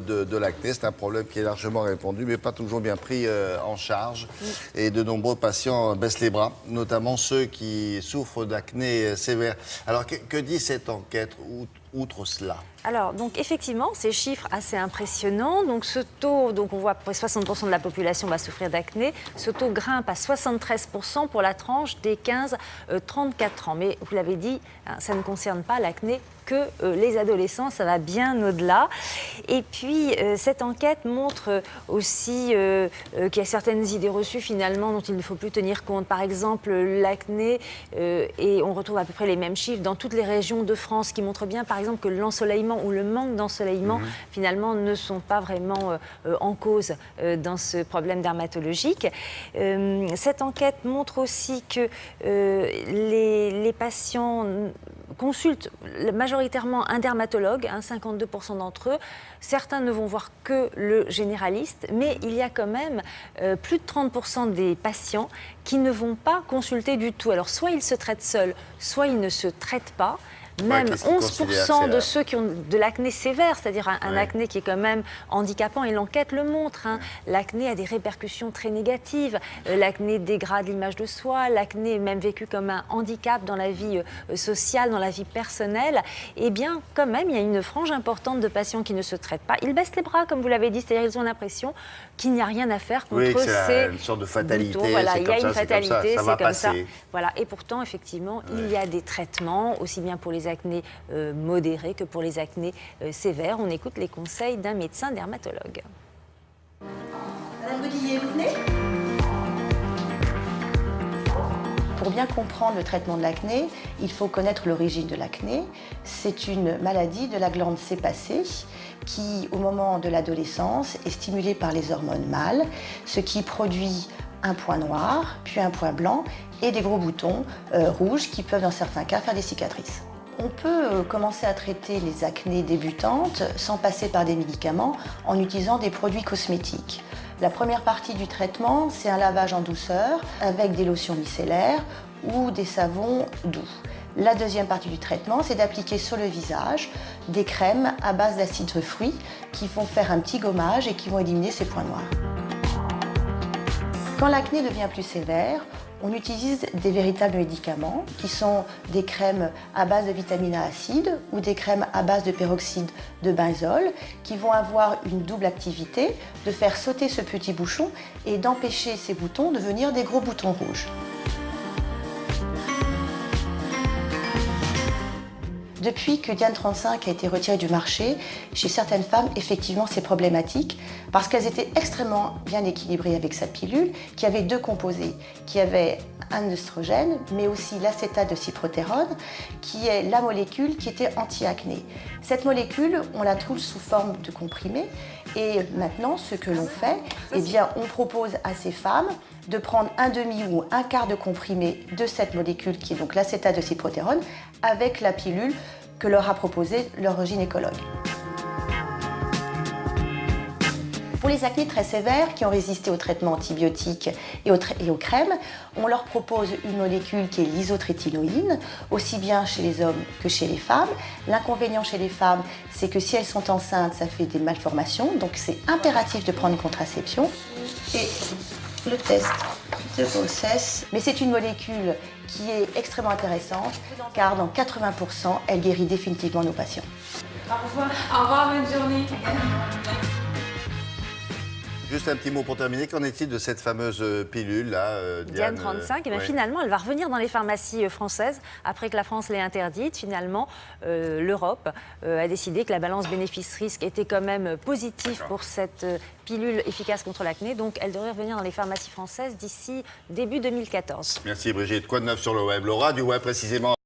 de l'acné. C'est un problème qui est largement répandu, mais pas toujours bien pris en charge. Et de nombreux patients baissent les bras, notamment ceux qui souffrent d'acné sévère. Alors, que dit cette enquête outre cela? Alors, donc effectivement, ces chiffres assez impressionnants. Donc, ce taux, donc on voit à peu près 60% de la population va souffrir d'acné. Ce taux grimpe à 73% pour la tranche des 15-34 ans. Mais vous l'avez dit, hein, ça ne concerne pas l'acné que les adolescents, ça va bien au-delà. Et puis, cette enquête montre aussi qu'il y a certaines idées reçues finalement dont il ne faut plus tenir compte. Par exemple, l'acné, et on retrouve à peu près les mêmes chiffres dans toutes les régions de France, qui montrent bien, par exemple, que l'ensoleillement ou le manque d'ensoleillement, finalement, ne sont pas vraiment en cause dans ce problème dermatologique. Cette enquête montre aussi que les patients consultent majoritairement un dermatologue, 52% d'entre eux. Certains ne vont voir que le généraliste, mais il y a quand même plus de 30% des patients qui ne vont pas consulter du tout. Alors, soit ils se traitent seuls, soit ils ne se traitent pas. Même 11% de ceux qui ont de l'acné sévère, c'est-à-dire un acné qui est quand même handicapant, et l'enquête le montre. L'acné a des répercussions très négatives. L'acné dégrade l'image de soi, l'acné est même vécu comme un handicap dans la vie sociale, dans la vie personnelle. Et bien, quand même, il y a une frange importante de patients qui ne se traitent pas. Ils baissent les bras, comme vous l'avez dit, c'est-à-dire ils ont l'impression qu'il n'y a rien à faire contre ces une sorte de fatalité. Voilà, il y a une fatalité, c'est comme ça. Voilà. Et pourtant, effectivement, il y a des traitements, aussi bien pour les acnés modérés que pour les acnés sévères. On écoute les conseils d'un médecin dermatologue. Madame Godillet, vous venez ? Pour bien comprendre le traitement de l'acné, il faut connaître l'origine de l'acné. C'est une maladie de la glande sébacée qui, au moment de l'adolescence, est stimulée par les hormones mâles, ce qui produit un point noir, puis un point blanc et des gros boutons rouges qui peuvent, dans certains cas, faire des cicatrices. On peut commencer à traiter les acnés débutantes sans passer par des médicaments en utilisant des produits cosmétiques. La première partie du traitement, c'est un lavage en douceur avec des lotions micellaires ou des savons doux. La deuxième partie du traitement, c'est d'appliquer sur le visage des crèmes à base d'acides de fruits qui vont faire un petit gommage et qui vont éliminer ces points noirs. Quand l'acné devient plus sévère, on utilise des véritables médicaments qui sont des crèmes à base de vitamine A acide ou des crèmes à base de peroxyde de benzol qui vont avoir une double activité de faire sauter ce petit bouchon et d'empêcher ces boutons de devenir des gros boutons rouges. Depuis que Diane 35 a été retirée du marché, chez certaines femmes, effectivement, c'est problématique parce qu'elles étaient extrêmement bien équilibrées avec sa pilule, qui avait deux composés, qui avait un œstrogène, mais aussi l'acétate de cyprotérone, qui est la molécule qui était anti-acné. Cette molécule, on la trouve sous forme de comprimé, et maintenant, ce que l'on fait, eh bien, on propose à ces femmes de prendre un demi ou un quart de comprimé de cette molécule, qui est donc l'acétate de cyprotérone, avec la pilule que leur a proposée leur gynécologue. Pour les acnés très sévères qui ont résisté aux traitements antibiotiques et aux crèmes, on leur propose une molécule qui est l'isotrétinoïne, aussi bien chez les hommes que chez les femmes. L'inconvénient chez les femmes, c'est que si elles sont enceintes, ça fait des malformations, donc c'est impératif de prendre une contraception. Et le test de grossesse, mais c'est une molécule qui est extrêmement intéressante, car dans 80%, elle guérit définitivement nos patients. Au revoir. Au revoir, bonne journée. Juste un petit mot pour terminer. Qu'en est-il de cette fameuse pilule-là, Diane 35, et bien finalement, elle va revenir dans les pharmacies françaises après que la France l'ait interdite. Finalement, l'Europe a décidé que la balance bénéfice-risque était quand même positive pour cette pilule efficace contre l'acné. Donc, elle devrait revenir dans les pharmacies françaises d'ici début 2014. Merci Brigitte. Quoi de neuf sur le web? Laura, du web précisément?